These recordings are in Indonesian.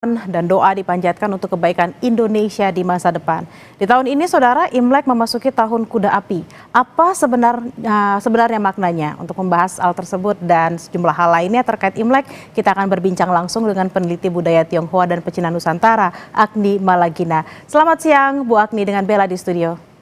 dan doa dipanjatkan untuk kebaikan Indonesia di masa depan. Di tahun ini, Saudara, Imlek memasuki tahun kuda api. Apa sebenarnya maknanya? Untuk membahas hal tersebut dan sejumlah hal lainnya terkait Imlek, kita akan berbincang langsung dengan peneliti budaya Tionghoa dan pecinan Nusantara, Agni Malagina. Selamat siang, Bu Agni, dengan Bella di studio.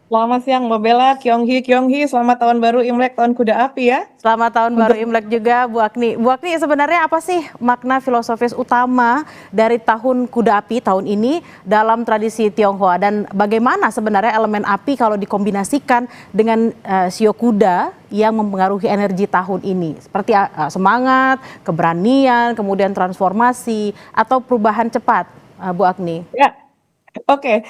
Selamat siang Mbak Bella, Kyonghi, selamat tahun baru Imlek, tahun kuda api ya. Selamat tahun baru Untuk Imlek juga, Bu Agni. Bu Agni, sebenarnya apa sih makna filosofis utama dari tahun kuda api tahun ini dalam tradisi Tionghoa? Dan bagaimana sebenarnya elemen api kalau dikombinasikan dengan sio kuda yang mempengaruhi energi tahun ini? Seperti semangat, keberanian, kemudian transformasi, atau perubahan cepat, Bu Agni? ya, oke,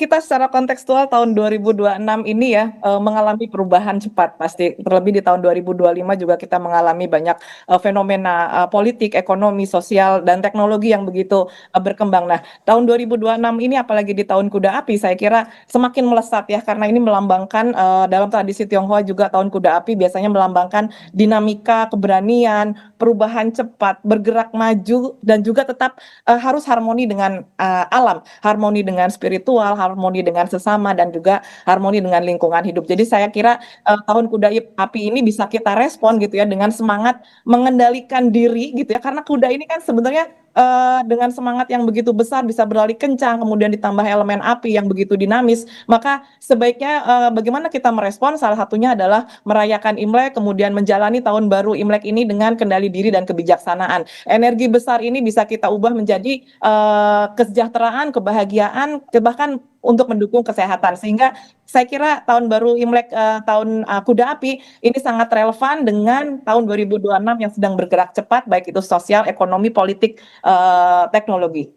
kita secara kontekstual tahun 2026 ini ya, mengalami perubahan cepat pasti, terlebih di tahun 2025 juga kita mengalami banyak, fenomena, politik, ekonomi, sosial, dan teknologi yang begitu, berkembang. Nah, tahun 2026 ini apalagi di tahun kuda api, saya kira semakin melesat ya, karena ini melambangkan, dalam tradisi Tionghoa juga tahun kuda api biasanya melambangkan dinamika, keberanian, perubahan cepat, bergerak maju, dan juga tetap, harus harmoni dengan, alam. Harmoni dengan spiritual, harmoni dengan sesama, dan juga harmoni dengan lingkungan hidup. Jadi saya kira tahun kuda api ini bisa kita respon gitu ya dengan semangat mengendalikan diri gitu ya, karena kuda ini kan sebenarnya dengan semangat yang begitu besar bisa berlari kencang, kemudian ditambah elemen api yang begitu dinamis, maka sebaiknya bagaimana kita merespon, salah satunya adalah merayakan Imlek, kemudian menjalani tahun baru Imlek ini dengan kendali diri dan kebijaksanaan. Energi besar ini bisa kita ubah menjadi kesejahteraan, kebahagiaan, bahkan untuk mendukung kesehatan. Sehingga saya kira tahun baru Imlek, tahun kuda api ini sangat relevan dengan tahun 2026 yang sedang bergerak cepat, baik itu sosial, ekonomi, politik, teknologi.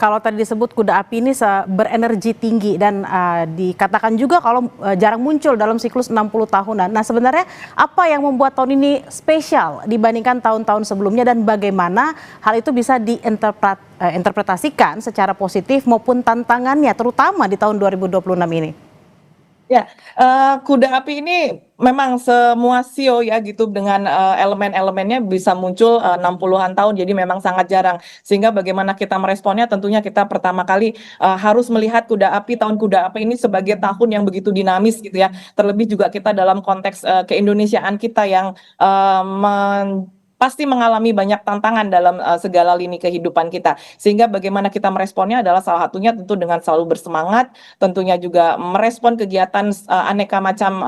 Kalau tadi disebut kuda api ini berenergi tinggi dan dikatakan juga kalau jarang muncul dalam siklus 60 tahunan. Nah, sebenarnya apa yang membuat tahun ini spesial dibandingkan tahun-tahun sebelumnya dan bagaimana hal itu bisa diinterpretasikan secara positif maupun tantangannya terutama di tahun 2026 ini? Ya, kuda api ini memang semua sio ya gitu dengan, elemen-elemennya bisa muncul, 60-an tahun, jadi memang sangat jarang. Sehingga bagaimana kita meresponnya tentunya kita pertama kali, harus melihat kuda api, tahun kuda api ini sebagai tahun yang begitu dinamis gitu ya. Terlebih juga kita dalam konteks, keindonesiaan kita yang, pasti mengalami banyak tantangan dalam, segala lini kehidupan kita. Sehingga bagaimana kita meresponnya adalah salah satunya tentu dengan selalu bersemangat, tentunya juga merespon kegiatan aneka macam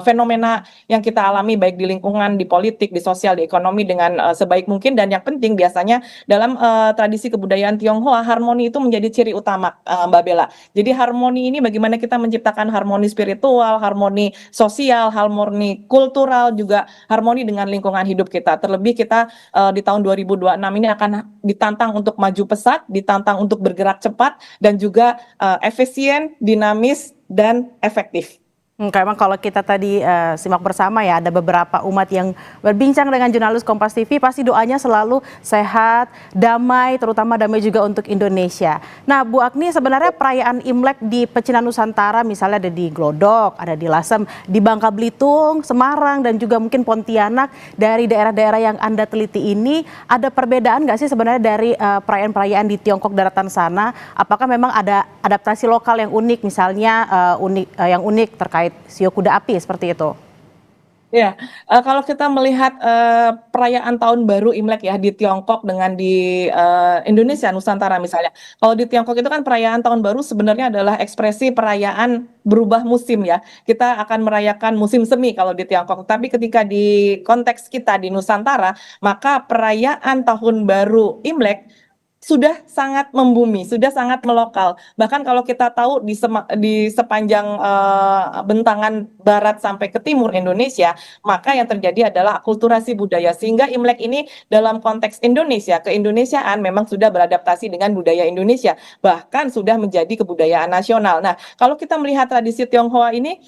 fenomena yang kita alami baik di lingkungan, di politik, di sosial, di ekonomi dengan sebaik mungkin, dan yang penting biasanya dalam tradisi kebudayaan Tionghoa harmoni itu menjadi ciri utama, Mbak Bella. Jadi harmoni ini bagaimana kita menciptakan harmoni spiritual, harmoni sosial, harmoni kultural, juga harmoni dengan lingkungan hidup kita. Terlebih kita di tahun 2026 ini akan ditantang untuk maju pesat, ditantang untuk bergerak cepat, dan juga efisien, dinamis, dan efektif. Memang kalau kita tadi simak bersama ya, ada beberapa umat yang berbincang dengan jurnalis Kompas TV, pasti doanya selalu sehat, damai, terutama damai juga untuk Indonesia. Nah, Bu Agni, sebenarnya perayaan Imlek di pecinan Nusantara, misalnya ada di Glodok, ada di Lasem, di Bangka Belitung, Semarang, dan juga mungkin Pontianak, dari daerah-daerah yang Anda teliti ini, ada perbedaan nggak sih sebenarnya dari perayaan-perayaan di Tiongkok daratan sana? Apakah memang ada adaptasi lokal yang unik, misalnya yang unik terkait sio kuda api seperti itu? Ya, kalau kita melihat, perayaan tahun baru Imlek ya di Tiongkok dengan di, Indonesia, Nusantara misalnya. Kalau di Tiongkok itu kan perayaan tahun baru sebenarnya adalah ekspresi perayaan berubah musim ya. Kita akan merayakan musim semi kalau di Tiongkok, tapi ketika di konteks kita di Nusantara, maka perayaan tahun baru Imlek sudah sangat membumi, sudah sangat melokal. Bahkan kalau kita tahu di sepanjang, bentangan barat sampai ke timur Indonesia, maka yang terjadi adalah akulturasi budaya. Sehingga Imlek ini dalam konteks Indonesia, keindonesiaan memang sudah beradaptasi dengan budaya Indonesia, bahkan sudah menjadi kebudayaan nasional. Nah, kalau kita melihat tradisi Tionghoa ini,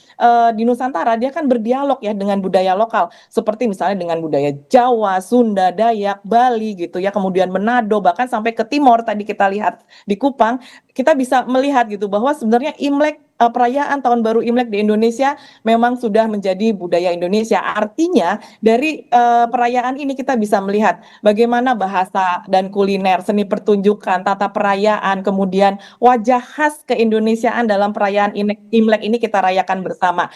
di Nusantara, dia kan berdialog ya dengan budaya lokal, seperti misalnya dengan budaya Jawa, Sunda, Dayak, Bali gitu ya, kemudian Manado, bahkan sampai ke timur tadi kita lihat di Kupang, kita bisa melihat gitu bahwa sebenarnya Imlek perayaan Tahun Baru Imlek di Indonesia memang sudah menjadi budaya Indonesia. Artinya dari perayaan ini kita bisa melihat bagaimana bahasa dan kuliner, seni pertunjukan, tata perayaan, kemudian wajah khas keindonesiaan dalam perayaan Imlek ini kita rayakan bersama.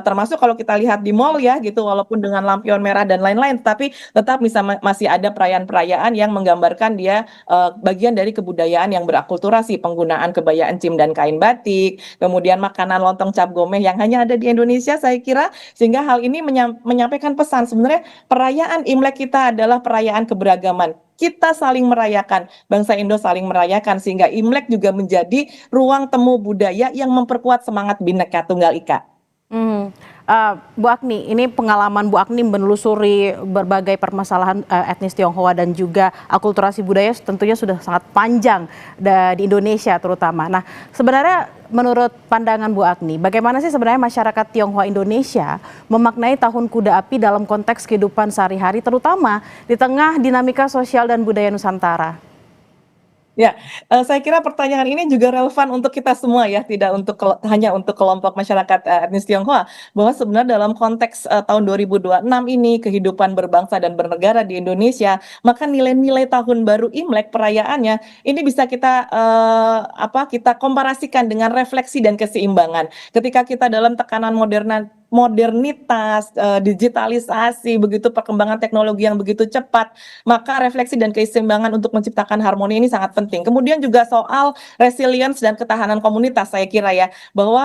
Termasuk kalau kita lihat di mall ya gitu, walaupun dengan lampion merah dan lain-lain, tapi tetap masih ada perayaan-perayaan yang menggambarkan dia bagian dari kebudayaan yang berakulturasi, penggunaan kebaya encim dan kain batik, kemudian makanan lontong cap gomeh yang hanya ada di Indonesia saya kira, sehingga hal ini menyampaikan pesan sebenarnya perayaan Imlek kita adalah perayaan keberagaman. Kita saling merayakan, bangsa Indo saling merayakan, sehingga Imlek juga menjadi ruang temu budaya yang memperkuat semangat Bhinneka Tunggal Ika. Bu Agni, ini pengalaman Bu Agni menelusuri berbagai permasalahan etnis Tionghoa dan juga akulturasi budaya tentunya sudah sangat panjang di Indonesia terutama. Nah, sebenarnya menurut pandangan Bu Agni, bagaimana sih sebenarnya masyarakat Tionghoa Indonesia memaknai Tahun Kuda Api dalam konteks kehidupan sehari-hari, terutama di tengah dinamika sosial dan budaya Nusantara? Ya, saya kira pertanyaan ini juga relevan untuk kita semua ya, tidak hanya untuk kelompok masyarakat etnis Tionghoa, bahwa sebenarnya dalam konteks tahun 2026 ini kehidupan berbangsa dan bernegara di Indonesia, maka nilai-nilai Tahun Baru Imlek perayaannya ini bisa kita komparasikan dengan refleksi dan keseimbangan. Ketika kita dalam tekanan modernitas, digitalisasi, begitu perkembangan teknologi yang begitu cepat, maka refleksi dan keseimbangan untuk menciptakan harmoni ini sangat penting. Kemudian juga soal resilience dan ketahanan komunitas, saya kira ya, bahwa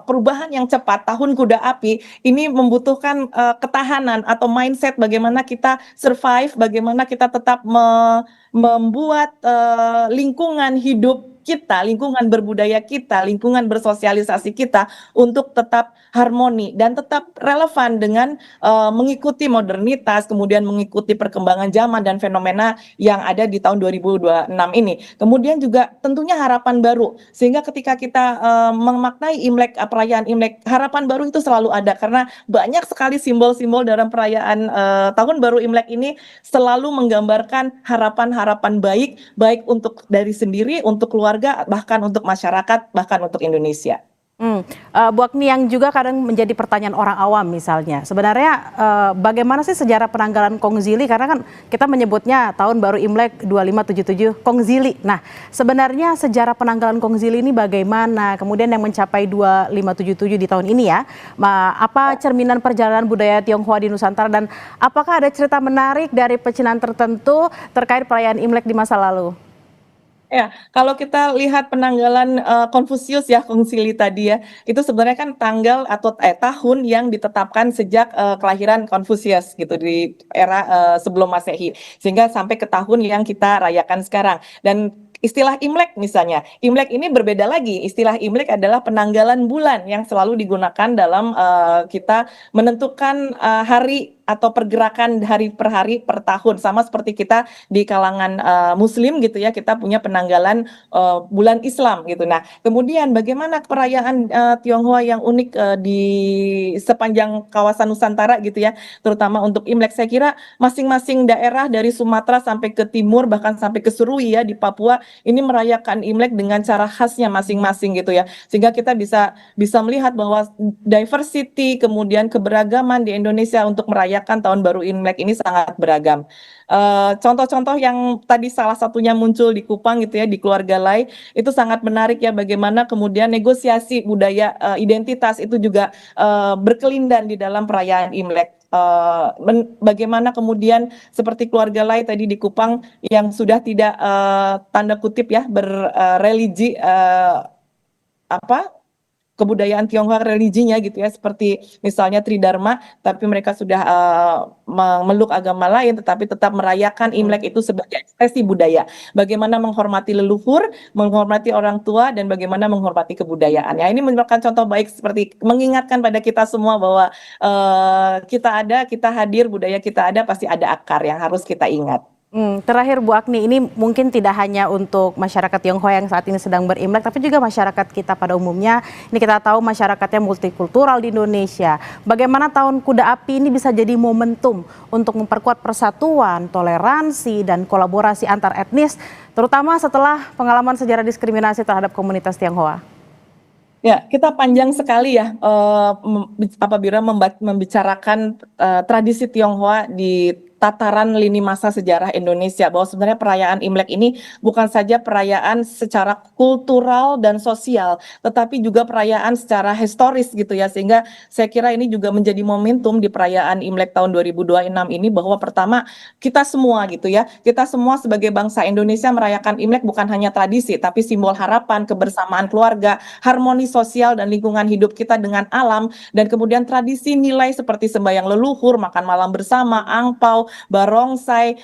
perubahan yang cepat, Tahun Kuda Api, ini membutuhkan ketahanan atau mindset bagaimana kita survive, bagaimana kita tetap membuat lingkungan hidup kita, lingkungan berbudaya kita, lingkungan bersosialisasi kita untuk tetap harmoni dan tetap relevan dengan mengikuti modernitas, kemudian mengikuti perkembangan zaman dan fenomena yang ada di tahun 2026 ini. Kemudian juga tentunya harapan baru, sehingga ketika kita memaknai Imlek, perayaan Imlek, harapan baru itu selalu ada karena banyak sekali simbol-simbol dalam perayaan Tahun Baru Imlek ini selalu menggambarkan harapan-harapan baik untuk dari sendiri, untuk keluarga, bahkan untuk masyarakat, bahkan untuk Indonesia. Bu Agni, yang juga kadang menjadi pertanyaan orang awam misalnya, sebenarnya bagaimana sih sejarah penanggalan Kongzili, karena kan kita menyebutnya Tahun Baru Imlek 2577 Kongzili. Nah, sebenarnya sejarah penanggalan Kongzili ini bagaimana, kemudian yang mencapai 2577 di tahun ini ya, apa cerminan perjalanan budaya Tionghoa di Nusantara, dan apakah ada cerita menarik dari pecinan tertentu terkait perayaan Imlek di masa lalu? Ya, kalau kita lihat penanggalan Konfusius ya, Kongzili tadi ya, itu sebenarnya kan tanggal atau tahun yang ditetapkan sejak kelahiran Konfusius gitu di era sebelum Masehi, sehingga sampai ke tahun yang kita rayakan sekarang. Dan istilah Imlek misalnya, Imlek ini berbeda lagi. Istilah Imlek adalah penanggalan bulan yang selalu digunakan dalam kita menentukan hari atau pergerakan hari per hari per tahun, sama seperti kita di kalangan Muslim gitu ya, kita punya penanggalan bulan Islam gitu. Nah, kemudian bagaimana perayaan Tionghoa yang unik di sepanjang kawasan Nusantara gitu ya, terutama untuk Imlek, saya kira masing-masing daerah dari Sumatera sampai ke timur, bahkan sampai ke Serui ya di Papua, ini merayakan Imlek dengan cara khasnya masing-masing gitu ya, sehingga kita bisa melihat bahwa diversity, kemudian keberagaman di Indonesia untuk merayakan Tahun Baru Imlek ini sangat beragam. Contoh-contoh yang tadi salah satunya muncul di Kupang gitu ya, di Keluarga Lai, itu sangat menarik ya, bagaimana kemudian negosiasi budaya identitas itu juga berkelindan di dalam perayaan Imlek. Bagaimana kemudian seperti Keluarga Lai tadi di Kupang yang sudah tidak tanda kutip ya berreligi kebudayaan Tionghoa religinya gitu ya, seperti misalnya Tridharma, tapi mereka sudah memeluk agama lain tetapi tetap merayakan Imlek itu sebagai ekspresi budaya. Bagaimana menghormati leluhur, menghormati orang tua, dan bagaimana menghormati kebudayaan. Ya, ini merupakan contoh baik seperti mengingatkan pada kita semua bahwa kita hadir, budaya kita ada, pasti ada akar yang harus kita ingat. Terakhir Bu Agni, ini mungkin tidak hanya untuk masyarakat Tionghoa yang saat ini sedang berimlek, tapi juga masyarakat kita pada umumnya. Ini kita tahu masyarakatnya multikultural di Indonesia. Bagaimana Tahun Kuda Api ini bisa jadi momentum untuk memperkuat persatuan, toleransi, dan kolaborasi antar etnis, terutama setelah pengalaman sejarah diskriminasi terhadap komunitas Tionghoa? Ya, kita panjang sekali ya apabila membicarakan tradisi Tionghoa di tataran lini masa sejarah Indonesia, bahwa sebenarnya perayaan Imlek ini bukan saja perayaan secara kultural dan sosial, tetapi juga perayaan secara historis gitu ya, sehingga saya kira ini juga menjadi momentum di perayaan Imlek tahun 2026 ini, bahwa pertama kita semua gitu ya, kita semua sebagai bangsa Indonesia merayakan Imlek bukan hanya tradisi, tapi simbol harapan, kebersamaan keluarga, harmoni sosial dan lingkungan hidup kita dengan alam, dan kemudian tradisi nilai seperti sembahyang leluhur, makan malam bersama, angpau, barongsai,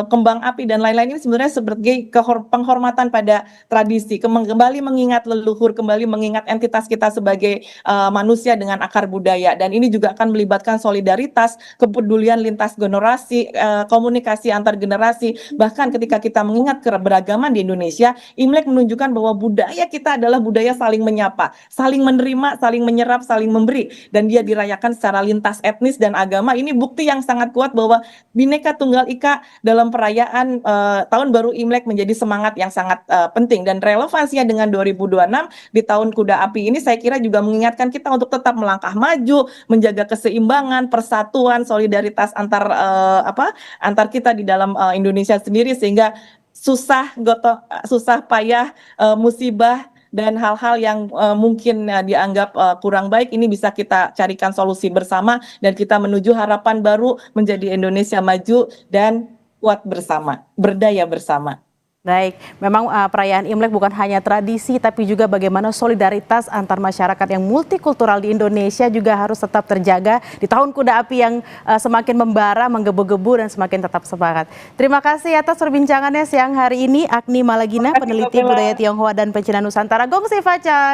kembang api dan lain-lain ini sebenarnya sebagai penghormatan pada tradisi, kembali mengingat leluhur, kembali mengingat entitas kita sebagai manusia dengan akar budaya, dan ini juga akan melibatkan solidaritas, kepedulian lintas generasi, komunikasi antar generasi. Bahkan ketika kita mengingat keberagaman di Indonesia, Imlek menunjukkan bahwa budaya kita adalah budaya saling menyapa, saling menerima, saling menyerap, saling memberi, dan dia dirayakan secara lintas etnis dan agama. Ini bukti yang sangat kuat bahwa Bhinneka Tunggal Ika dalam perayaan Tahun Baru Imlek menjadi semangat yang sangat penting, dan relevansinya dengan 2026 di Tahun Kuda Api ini saya kira juga mengingatkan kita untuk tetap melangkah maju, menjaga keseimbangan, persatuan, solidaritas antar kita di dalam Indonesia sendiri, sehingga susah payah, musibah dan hal-hal yang mungkin dianggap kurang baik ini bisa kita carikan solusi bersama, dan kita menuju harapan baru menjadi Indonesia maju dan kuat bersama, berdaya bersama. Baik, memang perayaan Imlek bukan hanya tradisi, tapi juga bagaimana solidaritas antar masyarakat yang multikultural di Indonesia juga harus tetap terjaga di Tahun Kuda Api yang semakin membara, menggebu-gebu, dan semakin tetap semangat. Terima kasih atas perbincangannya siang hari ini, Agni Malagina, peneliti budaya Tionghoa dan Pecinan Nusantara. Gong Xi Fa Cai.